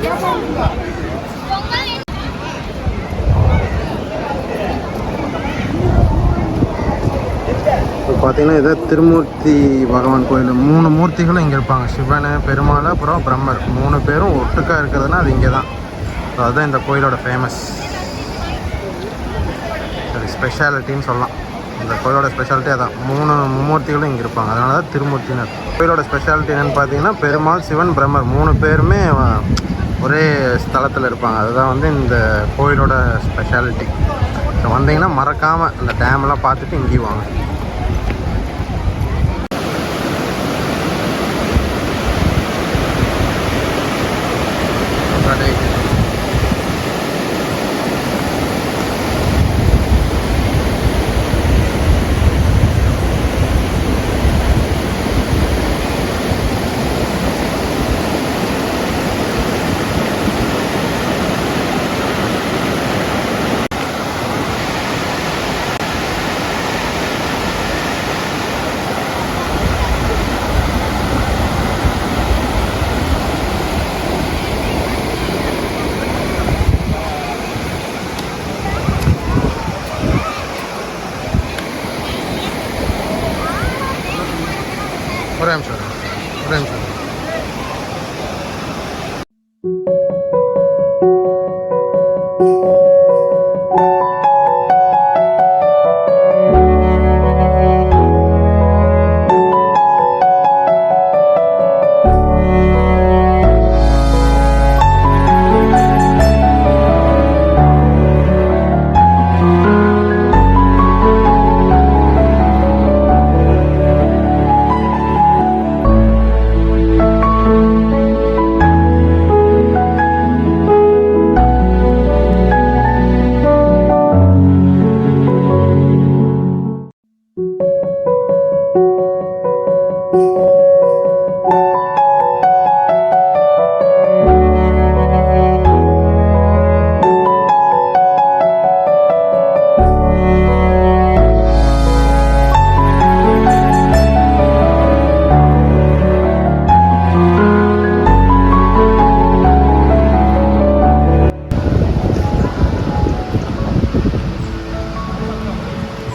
இப்போ பார்த்தீங்கன்னா இதை திருமூர்த்தி பகவான் கோயில் 3 மூர்த்திகளும் இங்கே இருப்பாங்க. சிவன், பெருமாள், அப்புறம் பிரம்மர் 3 பேரும் ஒட்டுக்காக இருக்கிறதுனா அது இங்கே தான். ஸோ அதுதான் இந்த கோயிலோட ஃபேமஸ். சரி, ஸ்பெஷாலிட்டின்னு சொல்லலாம். இந்த கோயிலோட ஸ்பெஷாலிட்டி அதான், 3 மும்மூர்த்திகளும் இங்கே இருப்பாங்க. அதனால தான் திருமூர்த்தின்னு. கோயிலோட ஸ்பெஷாலிட்டி என்னென்னு பார்த்தீங்கன்னா பெருமாள், சிவன், பிரம்மர் 3 பேருமே ஒரே ஸ்தலத்தில் இருப்பாங்க. அதுதான் வந்து இந்த கோயிலோட ஸ்பெஷாலிட்டி. ஸோ வந்தீங்கன்னா மறக்காமல் இந்த டேம்லாம் பார்த்துட்டு இங்கேயும் வாங்க. ஒரு நிமிஷம்.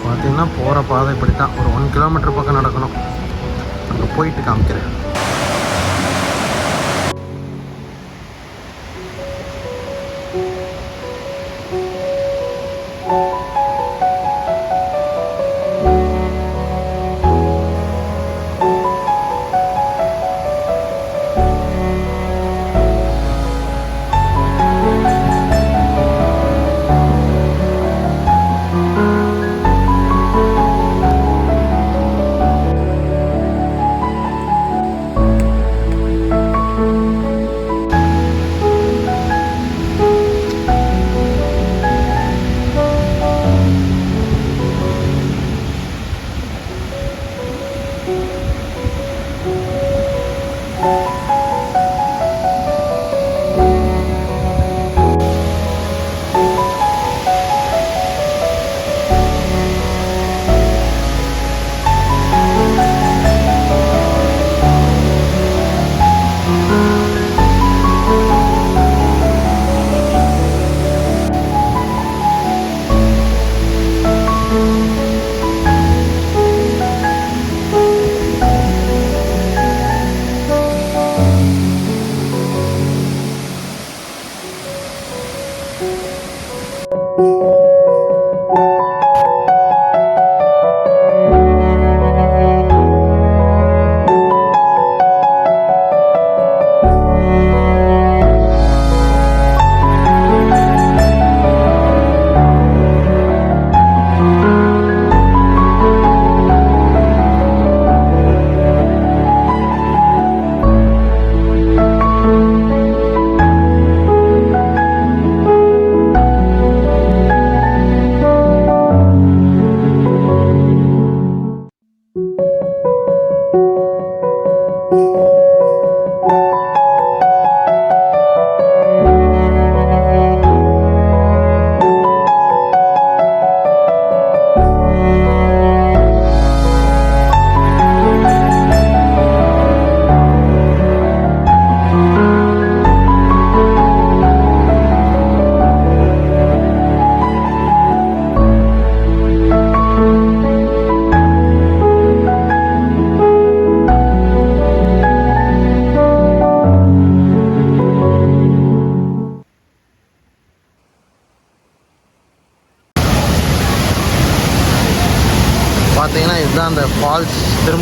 பார்த்தீங்கன்னா போகிற பாதை இப்படி தான். ஒரு 1 கிலோமீட்டர் பக்கம் நடக்கணும். அங்கே போயிட்டு காமிக்கிறேன்.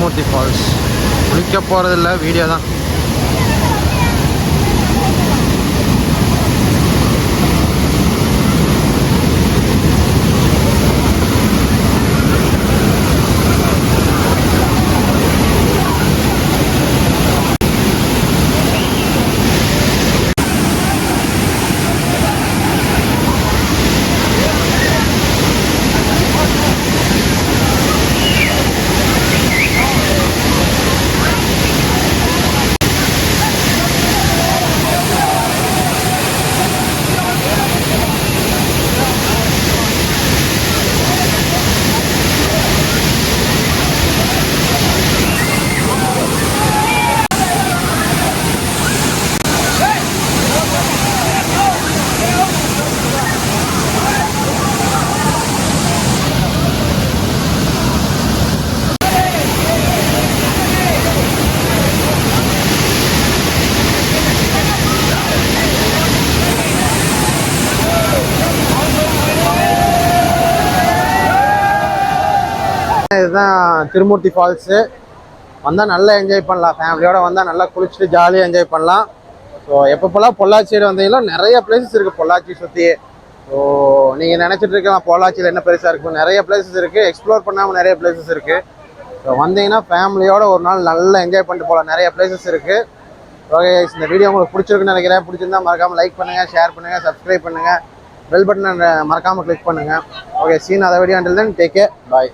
திருமூர்த்தி ஃபால்ஸ். குளிக்க போகிறதில்ல, வீடியோ தான். இதுதான் திருமூர்த்தி ஃபால்ஸு. வந்தால் நல்லா என்ஜாய் பண்ணலாம், ஃபேமிலியோடு வந்தால் நல்லா குளிச்சுட்டு ஜாலியாக என்ஜாய் பண்ணலாம். ஸோ எப்பப்போலாம் பொள்ளாச்சி சைடு வந்தீங்களோ நிறைய பிளேசஸ் இருக்குது பொள்ளாச்சி சுற்றி. ஸோ நீங்கள் நினச்சிட்டு இருக்கலாம் பொள்ளாச்சியில் என்ன பெருசாக இருக்கும், நிறைய பிளேசஸ் இருக்குது, எக்ஸ்ப்ளோர் பண்ணாமல் நிறைய பிளேசஸ் இருக்குது. ஸோ வந்தீங்கன்னா ஃபேமிலியோடு ஒரு நாள் நல்லா என்ஜாய் பண்ணிட்டு போகலாம், நிறைய பிளேசஸ் இருக்குது. ஓகே, இந்த வீடியோ உங்களுக்கு பிடிச்சிருக்குன்னு நினைக்கிறேன். பிடிச்சிருந்தா மறக்காமல் லைக் பண்ணுங்கள், ஷேர் பண்ணுங்கள், சப்ஸ்கிரைப் பண்ணுங்கள், பெல் பட்டனை மறக்காமல் கிளிக் பண்ணுங்கள். ஓகே, சீன் அதை video until then take care, bye.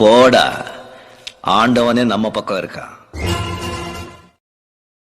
போடா, ஆண்டவனே நம்ம பக்கம் இருக்கான்.